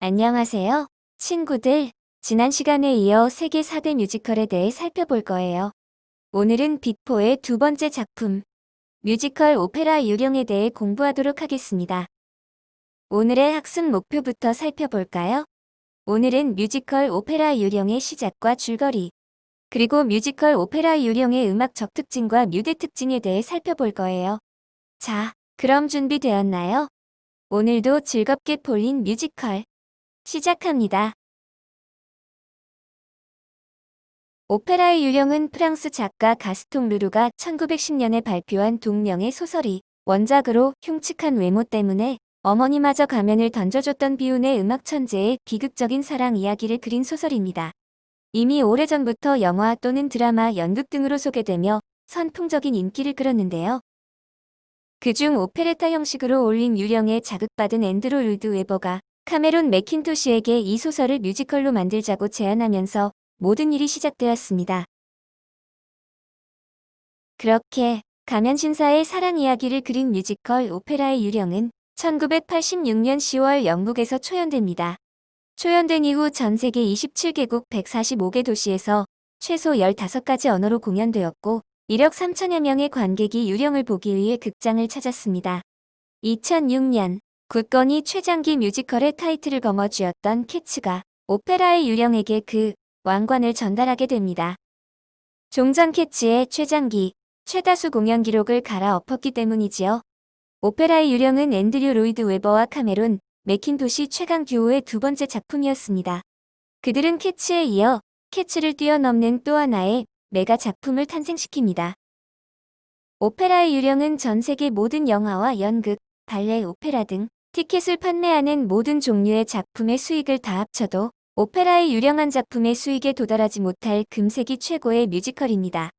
안녕하세요, 친구들. 지난 시간에 이어 세계 4대 뮤지컬에 대해 살펴볼 거예요. 오늘은 빅4의 두 번째 작품, 뮤지컬 오페라 유령에 대해 공부하도록 하겠습니다. 오늘의 학습 목표부터 살펴볼까요? 오늘은 뮤지컬 오페라 유령의 시작과 줄거리, 그리고 뮤지컬 오페라 유령의 음악적 특징과 무대 특징에 대해 살펴볼 거예요. 자, 그럼 준비되었나요? 오늘도 즐겁게 폴린 뮤지컬 시작합니다. 오페라의 유령은 프랑스 작가 가스통 르루가 1910년에 발표한 동명의 소설이 원작으로 흉측한 외모 때문에 어머니마저 가면을 던져줬던 비운의 음악 천재의 비극적인 사랑 이야기를 그린 소설입니다. 이미 오래전부터 영화 또는 드라마, 연극 등으로 소개되며 선풍적인 인기를 끌었는데요. 그중 오페레타 형식으로 올린 유령에 자극받은 앤드루 루드 웨버가 카메론 매킨토시에게 이 소설을 뮤지컬로 만들자고 제안하면서 모든 일이 시작되었습니다. 그렇게 가면 신사의 사랑 이야기를 그린 뮤지컬 오페라의 유령은 1986년 10월 영국에서 초연됩니다. 초연된 이후 전 세계 27개국 145개 도시에서 최소 15가지 언어로 공연되었고 1억 3천여 명의 관객이 유령을 보기 위해 극장을 찾았습니다. 2006년 굳건히 최장기 뮤지컬의 타이틀을 거머쥐었던 캐츠가 오페라의 유령에게 그 왕관을 전달하게 됩니다. 종전 캐치의 최장기, 최다수 공연 기록을 갈아엎었기 때문이지요. 오페라의 유령은 앤드류 로이드 웨버와 카메론 매킨토시 최강 듀오의 두 번째 작품이었습니다. 그들은 캐치에 이어 캐치를 뛰어넘는 또 하나의 메가 작품을 탄생시킵니다. 오페라의 유령은 전 세계 모든 영화와 연극, 발레, 오페라 등 티켓을 판매하는 모든 종류의 작품의 수익을 다 합쳐도 오페라의 유령한 작품의 수익에 도달하지 못할 금세기 최고의 뮤지컬입니다.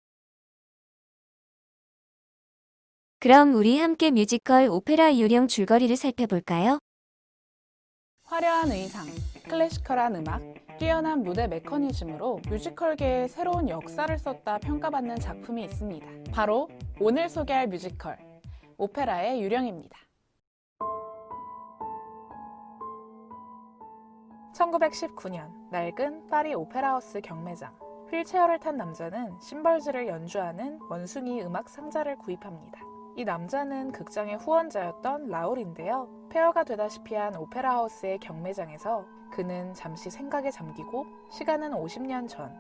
그럼 우리 함께 뮤지컬 오페라 유령 줄거리를 살펴볼까요? 화려한 의상, 클래시컬한 음악, 뛰어난 무대 메커니즘으로 뮤지컬계에 새로운 역사를 썼다 평가받는 작품이 있습니다. 바로 오늘 소개할 뮤지컬, 오페라의 유령입니다. 1919년 낡은 파리 오페라하우스 경매장. 휠체어를 탄 남자는 심벌즈를 연주하는 원숭이 음악 상자를 구입합니다. 이 남자는 극장의 후원자였던 라울인데요. 폐허가 되다시피 한 오페라하우스의 경매장에서 그는 잠시 생각에 잠기고 시간은 50년 전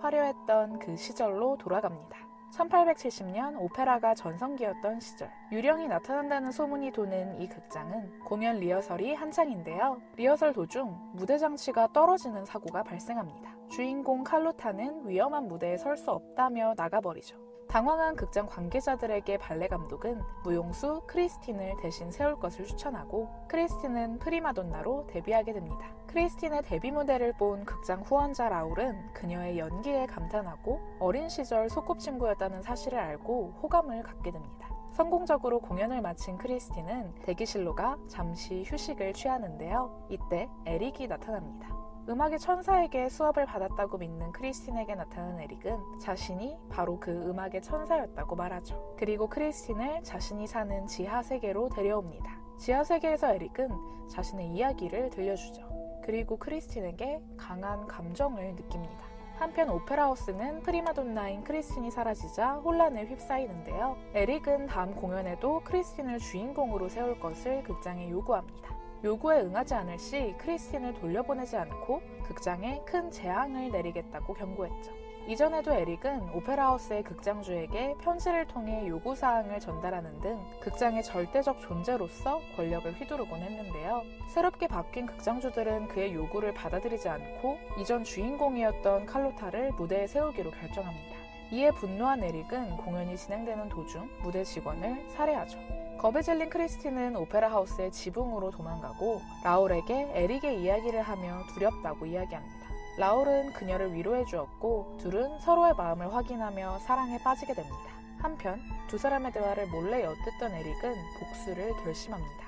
화려했던 그 시절로 돌아갑니다. 1870년 오페라가 전성기였던 시절, 유령이 나타난다는 소문이 도는 이 극장은 공연 리허설이 한창인데요. 리허설 도중 무대 장치가 떨어지는 사고가 발생합니다. 주인공 칼로타는 위험한 무대에 설 수 없다며 나가버리죠. 당황한 극장 관계자들에게 발레 감독은 무용수 크리스틴을 대신 세울 것을 추천하고 크리스틴은 프리마돈나로 데뷔하게 됩니다. 크리스틴의 데뷔 무대를 본 극장 후원자 라울은 그녀의 연기에 감탄하고 어린 시절 소꿉친구였다는 사실을 알고 호감을 갖게 됩니다. 성공적으로 공연을 마친 크리스틴은 대기실로 가 잠시 휴식을 취하는데요. 이때 에릭이 나타납니다. 음악의 천사에게 수업을 받았다고 믿는 크리스틴에게 나타난 에릭은 자신이 바로 그 음악의 천사였다고 말하죠. 그리고 크리스틴을 자신이 사는 지하 세계로 데려옵니다. 지하 세계에서 에릭은 자신의 이야기를 들려주죠. 그리고 크리스틴에게 강한 감정을 느낍니다. 한편 오페라하우스는 프리마돈나인 크리스틴이 사라지자 혼란에 휩싸이는데요. 에릭은 다음 공연에도 크리스틴을 주인공으로 세울 것을 극장에 요구합니다. 요구에 응하지 않을 시 크리스틴을 돌려보내지 않고 극장에 큰 재앙을 내리겠다고 경고했죠. 이전에도 에릭은 오페라하우스의 극장주에게 편지를 통해 요구사항을 전달하는 등 극장의 절대적 존재로서 권력을 휘두르곤 했는데요. 새롭게 바뀐 극장주들은 그의 요구를 받아들이지 않고 이전 주인공이었던 칼로타를 무대에 세우기로 결정합니다. 이에 분노한 에릭은 공연이 진행되는 도중 무대 직원을 살해하죠. 겁에 질린 크리스틴은 오페라 하우스의 지붕으로 도망가고 라울에게 에릭의 이야기를 하며 두렵다고 이야기합니다. 라울은 그녀를 위로해 주었고 둘은 서로의 마음을 확인하며 사랑에 빠지게 됩니다. 한편 두 사람의 대화를 몰래 엿듣던 에릭은 복수를 결심합니다.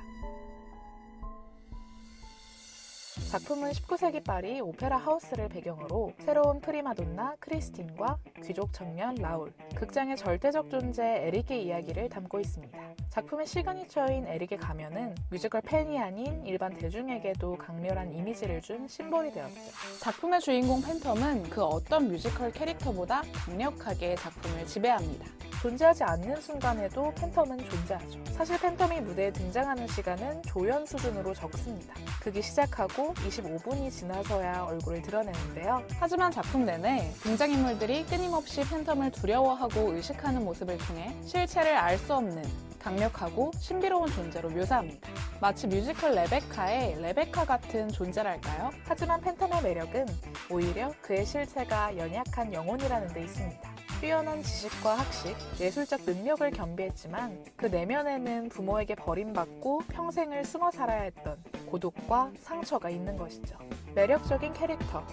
작품은 19세기 파리 오페라 하우스를 배경으로 새로운 프리마돈나 크리스틴과 귀족 청년 라울, 극장의 절대적 존재 에릭의 이야기를 담고 있습니다. 작품의 시그니처인 에릭의 가면은 뮤지컬 팬이 아닌 일반 대중에게도 강렬한 이미지를 준 심볼이 되었죠. 작품의 주인공 팬텀은 그 어떤 뮤지컬 캐릭터보다 강력하게 작품을 지배합니다. 존재하지 않는 순간에도 팬텀은 존재하죠. 사실 팬텀이 무대에 등장하는 시간은 조연 수준으로 적습니다. 극이 시작하고 25분이 지나서야 얼굴을 드러내는데요. 하지만 작품 내내 등장인물들이 끊임없이 팬텀을 두려워하고 의식하는 모습을 통해 실체를 알 수 없는 강력하고 신비로운 존재로 묘사합니다. 마치 뮤지컬 레베카의 레베카 같은 존재랄까요? 하지만 팬텀의 매력은 오히려 그의 실체가 연약한 영혼이라는 데 있습니다. 뛰어난 지식과 학식, 예술적 능력을 겸비했지만 그 내면에는 부모에게 버림받고 평생을 숨어 살아야 했던 고독과 상처가 있는 것이죠. 매력적인 캐릭터,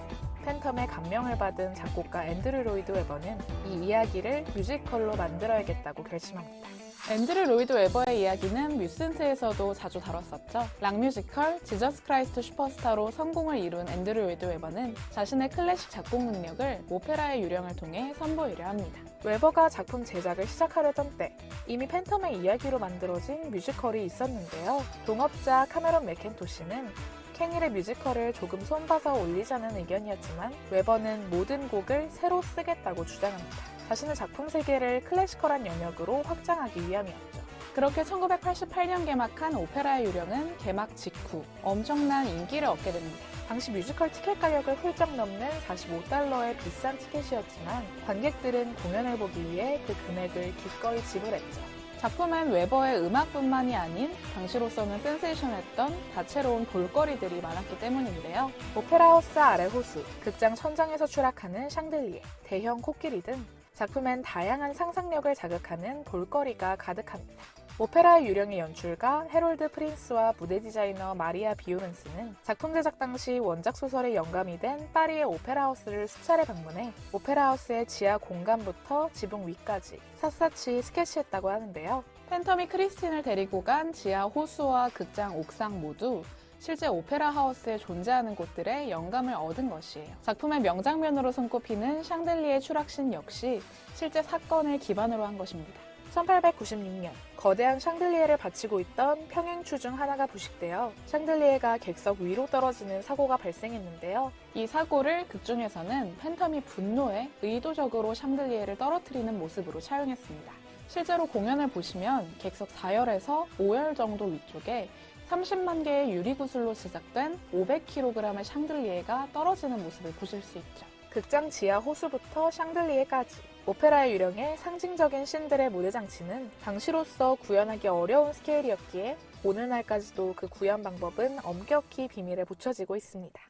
팬텀의 감명을 받은 작곡가 앤드류 로이드 웨버는 이 이야기를 뮤지컬로 만들어야겠다고 결심합니다. 앤드류 로이드 웨버의 이야기는 뮤센트에서도 자주 다뤘었죠. 락 뮤지컬 지저스 크라이스트 슈퍼스타로 성공을 이룬 앤드류 로이드 웨버는 자신의 클래식 작곡 능력을 오페라의 유령을 통해 선보이려 합니다. 웨버가 작품 제작을 시작하려던 때 이미 팬텀의 이야기로 만들어진 뮤지컬이 있었는데요. 동업자 카메론 맥켄토시는 캔일의 뮤지컬을 조금 손봐서 올리자는 의견이었지만 웨버는 모든 곡을 새로 쓰겠다고 주장합니다. 자신의 작품 세계를 클래시컬한 영역으로 확장하기 위함이었죠. 그렇게 1988년 개막한 오페라의 유령은 개막 직후 엄청난 인기를 얻게 됩니다. 당시 뮤지컬 티켓 가격을 훌쩍 넘는 45달러의 비싼 티켓이었지만 관객들은 공연을 보기 위해 그 금액을 기꺼이 지불했죠. 작품엔 웨버의 음악뿐만이 아닌 당시로서는 센세이션했던 다채로운 볼거리들이 많았기 때문인데요. 오페라 하우스 아래 호수, 극장 천장에서 추락하는 샹들리에, 대형 코끼리 등 작품엔 다양한 상상력을 자극하는 볼거리가 가득합니다. 오페라의 유령의 연출가 헤롤드 프린스와 무대 디자이너 마리아 비오른스는 작품 제작 당시 원작 소설의 영감이 된 파리의 오페라 하우스를 수차례 방문해 오페라 하우스의 지하 공간부터 지붕 위까지 샅샅이 스케치했다고 하는데요. 팬텀이 크리스틴을 데리고 간 지하 호수와 극장 옥상 모두 실제 오페라 하우스에 존재하는 곳들의 영감을 얻은 것이에요. 작품의 명장면으로 손꼽히는 샹들리에 추락신 역시 실제 사건을 기반으로 한 것입니다. 1896년 거대한 샹들리에를 받치고 있던 평행추 중 하나가 부식되어 샹들리에가 객석 위로 떨어지는 사고가 발생했는데요. 이 사고를 극중에서는 팬텀이 분노해 의도적으로 샹들리에를 떨어뜨리는 모습으로 차용했습니다. 실제로 공연을 보시면 객석 4열에서 5열 정도 위쪽에 30만 개의 유리구슬로 제작된 500kg의 샹들리에가 떨어지는 모습을 보실 수 있죠. 극장 지하 호수부터 샹들리에까지 오페라의 유령의 상징적인 씬들의 무대 장치는 당시로서 구현하기 어려운 스케일이었기에 오늘날까지도 그 구현 방법은 엄격히 비밀에 붙여지고 있습니다.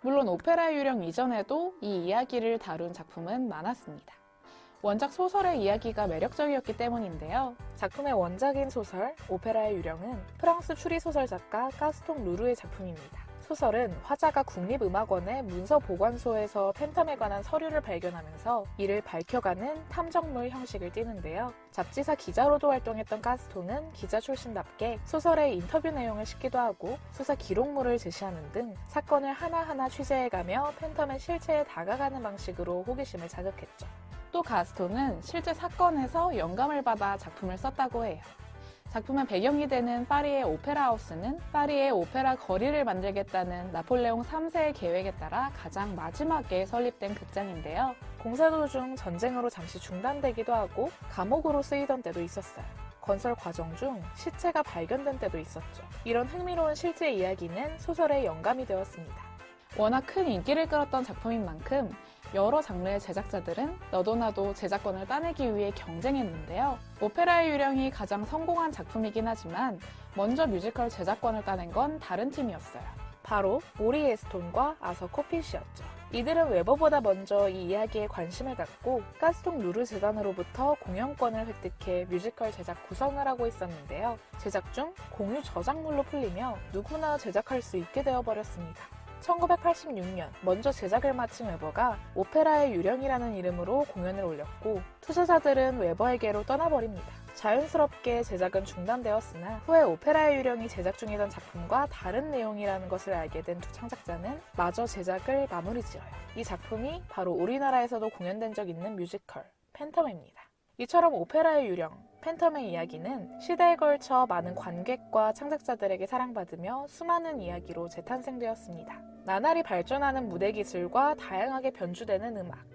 물론 오페라의 유령 이전에도 이 이야기를 다룬 작품은 많았습니다. 원작 소설의 이야기가 매력적이었기 때문인데요. 작품의 원작인 소설 오페라의 유령은 프랑스 추리소설 작가 가스통 루르의 작품입니다. 소설은 화자가 국립음악원의 문서보관소에서 팬텀에 관한 서류를 발견하면서 이를 밝혀가는 탐정물 형식을 띠는데요. 잡지사 기자로도 활동했던 가스통은 기자 출신답게 소설의 인터뷰 내용을 싣기도 하고 수사 기록물을 제시하는 등 사건을 하나하나 취재해가며 팬텀의 실체에 다가가는 방식으로 호기심을 자극했죠. 또 가스톤은 실제 사건에서 영감을 받아 작품을 썼다고 해요. 작품의 배경이 되는 파리의 오페라 하우스는 파리의 오페라 거리를 만들겠다는 나폴레옹 3세의 계획에 따라 가장 마지막에 설립된 극장인데요. 공사 도중 전쟁으로 잠시 중단되기도 하고 감옥으로 쓰이던 때도 있었어요. 건설 과정 중 시체가 발견된 때도 있었죠. 이런 흥미로운 실제 이야기는 소설의 영감이 되었습니다. 워낙 큰 인기를 끌었던 작품인 만큼 여러 장르의 제작자들은 너도 나도 제작권을 따내기 위해 경쟁했는데요. 오페라의 유령이 가장 성공한 작품이긴 하지만 먼저 뮤지컬 제작권을 따낸 건 다른 팀이었어요. 바로 모리 에스톤과 아서 코핏이었죠. 이들은 웨버보다 먼저 이 이야기에 관심을 갖고 가스통 루르 재단으로부터 공연권을 획득해 뮤지컬 제작 구성을 하고 있었는데요. 제작 중 공유 저작물로 풀리며 누구나 제작할 수 있게 되어버렸습니다. 1986년 먼저 제작을 마친 웨버가 오페라의 유령이라는 이름으로 공연을 올렸고 투자자들은 웨버에게로 떠나버립니다. 자연스럽게 제작은 중단되었으나 후에 오페라의 유령이 제작 중이던 작품과 다른 내용이라는 것을 알게 된 두 창작자는 마저 제작을 마무리 지어요. 이 작품이 바로 우리나라에서도 공연된 적 있는 뮤지컬 팬텀입니다. 이처럼 오페라의 유령, 팬텀의 이야기는 시대에 걸쳐 많은 관객과 창작자들에게 사랑받으며 수많은 이야기로 재탄생되었습니다. 나날이 발전하는 무대 기술과 다양하게 변주되는 음악,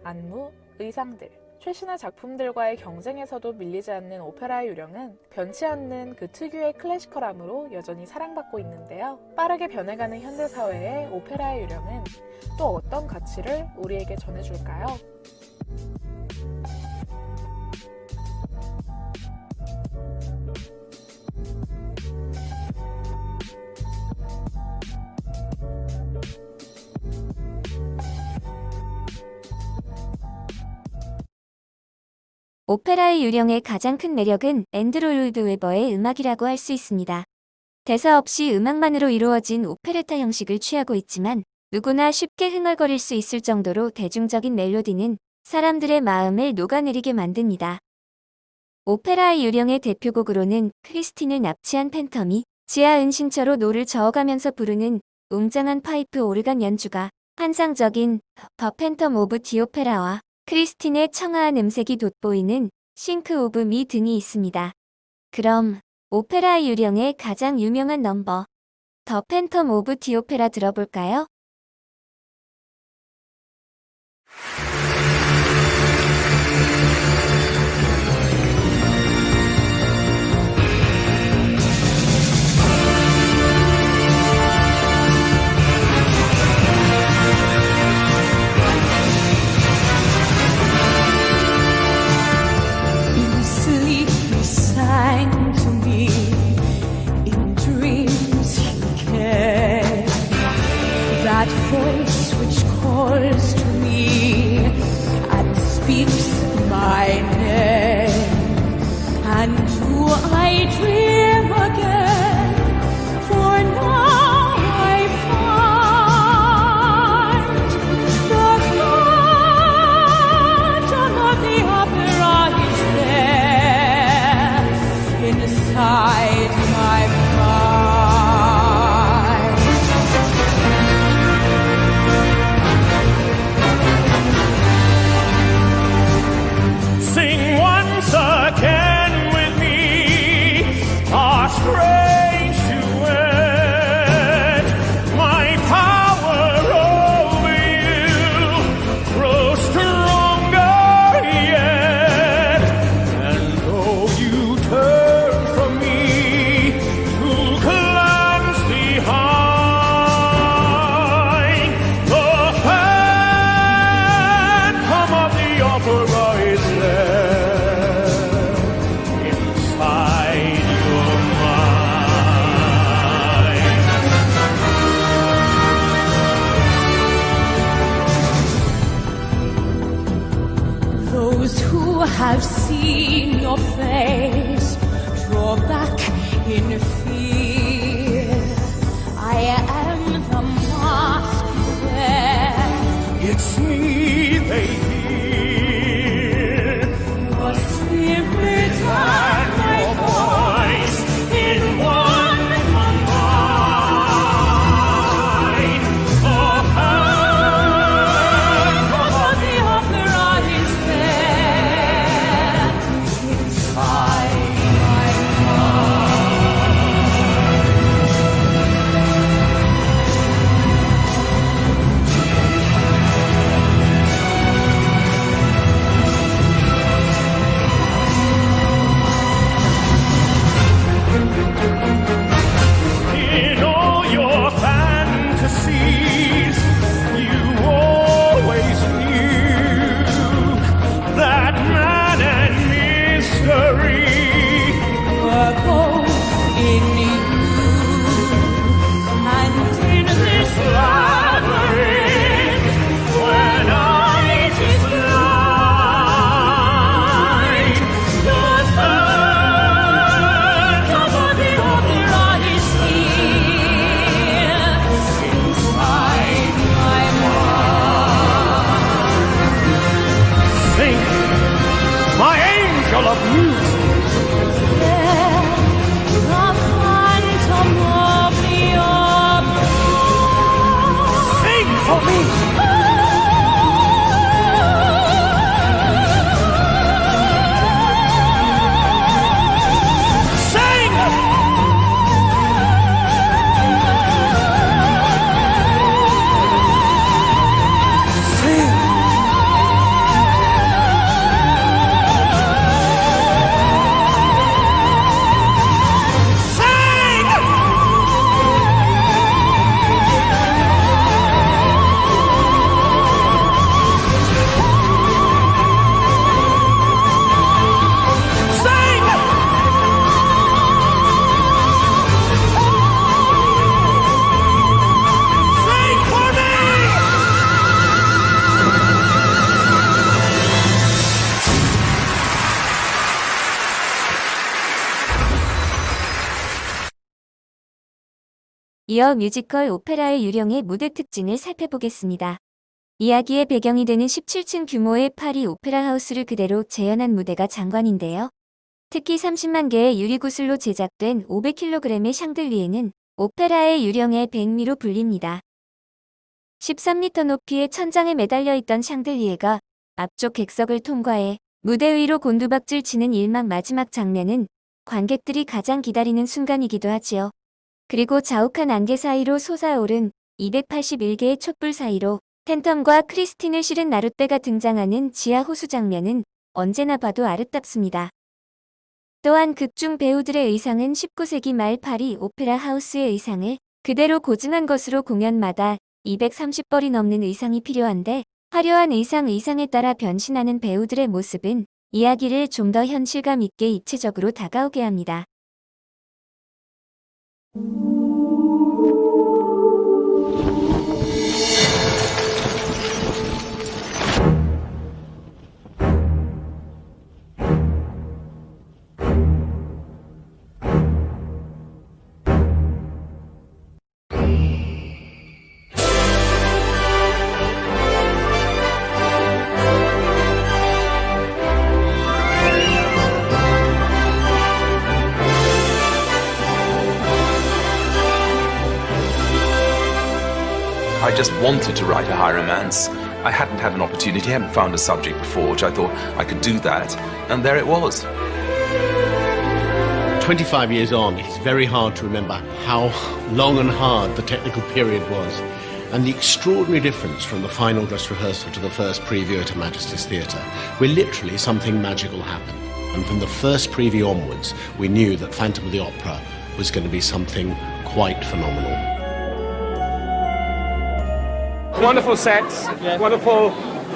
안무, 의상들, 최신의 작품들과의 경쟁에서도 밀리지 않는 오페라의 유령은 변치 않는 그 특유의 클래시컬함으로 여전히 사랑받고 있는데요. 빠르게 변해가는 현대사회의 오페라의 유령은 또 어떤 가치를 우리에게 전해줄까요? 오페라의 유령의 가장 큰 매력은 앤드루 로이드 웨버의 음악이라고 할 수 있습니다. 대사 없이 음악만으로 이루어진 오페레타 형식을 취하고 있지만 누구나 쉽게 흥얼거릴 수 있을 정도로 대중적인 멜로디는 사람들의 마음을 녹아내리게 만듭니다. 오페라의 유령의 대표곡으로는 크리스틴을 납치한 팬텀이 지하 은신처로 노를 저어가면서 부르는 웅장한 파이프 오르간 연주가 환상적인 더 팬텀 오브 디 오페라와 크리스틴의 청아한 음색이 돋보이는 싱크 오브 미 등이 있습니다. 그럼 오페라의 유령의 가장 유명한 넘버 더 팬텀 오브 디 오페라 들어볼까요? That voice which calls to me and speaks my name, and do I dream again? For now I find the phantom of the opera is there inside my mind. Have seen your face, draw back in fear. I am the mask you wear. It's me they hear. Your spirit and my voice in one combine. Oh, phantom of the opera is there inside my mind. 이어 뮤지컬 오페라의 유령의 무대 특징을 살펴보겠습니다. 이야기의 배경이 되는 17층 규모의 파리 오페라 하우스를 그대로 재현한 무대가 장관인데요. 특히 30만 개의 유리구슬로 제작된 500kg의 샹들리에는 오페라의 유령의 백미로 불립니다. 13m 높이의 천장에 매달려 있던 샹들리에가 앞쪽 객석을 통과해 무대 위로 곤두박질 치는 일막 마지막 장면은 관객들이 가장 기다리는 순간이기도 하지요. 그리고 자욱한 안개 사이로 솟아오른 281개의 촛불 사이로 팬텀과 크리스틴을 실은 나룻배가 등장하는 지하 호수 장면은 언제나 봐도 아름답습니다. 또한 극중 배우들의 의상은 19세기 말 파리 오페라 하우스의 의상을 그대로 고증한 것으로 공연마다 230벌이 넘는 의상이 필요한데 화려한 의상에 따라 변신하는 배우들의 모습은 이야기를 좀 더 현실감 있게 입체적으로 다가오게 합니다. I just wanted to write a high romance. I hadn't had an opportunity, hadn't found a subject before, which I thought I could do that, and there it was. 25 years on, it's very hard to remember how long and hard the technical period was, and the extraordinary difference from the final dress rehearsal to the first preview at Her Majesty's Theatre, where literally something magical happened. And from the first preview onwards, we knew that Phantom of the Opera was going to be something quite phenomenal. Wonderful sets, wonderful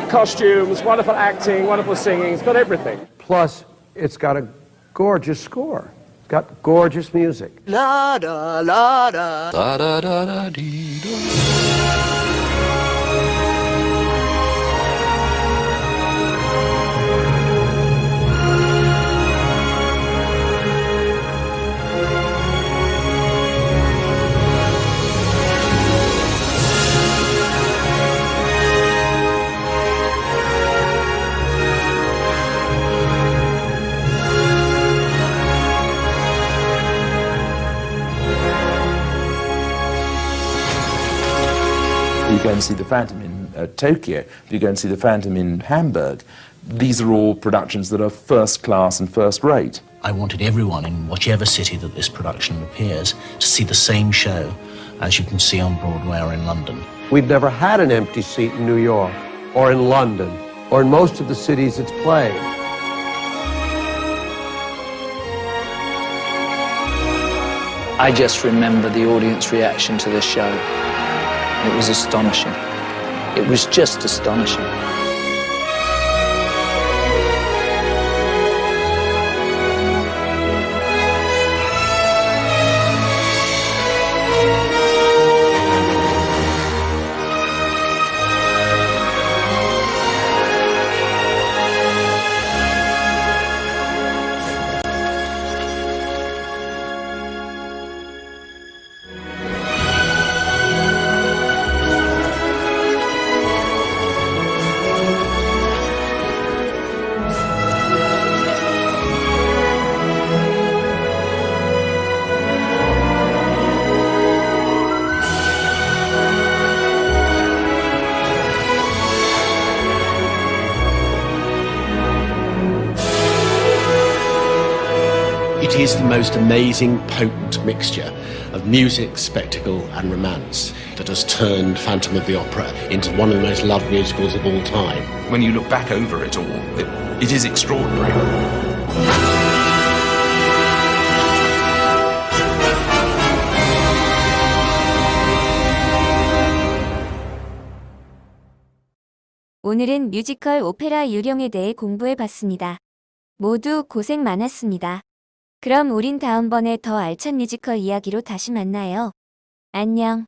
costumes, wonderful acting, wonderful singing. It's got everything. Plus, it's got a gorgeous score. It's got gorgeous music. La da la da. Da da da da dee da. You go and see the Phantom in Tokyo, if you go and see the Phantom in Hamburg, these are all productions that are first class and first rate. I wanted everyone in whichever city that this production appears to see the same show as you can see on Broadway or in London. We've never had an empty seat in New York, or in London, or in most of the cities it's played. I just remember the audience reaction to the show. It was astonishing. It was just astonishing. It is the most amazing, potent mixture of music, spectacle and romance that has turned Phantom of the Opera into one of the most loved musicals of all time. When you look back over it all, it is extraordinary. 오늘은 뮤지컬 오페라 유령에 대해 공부해봤습니다. 모두 고생 많았습니다. 그럼 우린 다음번에 더 알찬 뮤지컬 이야기로 다시 만나요. 안녕.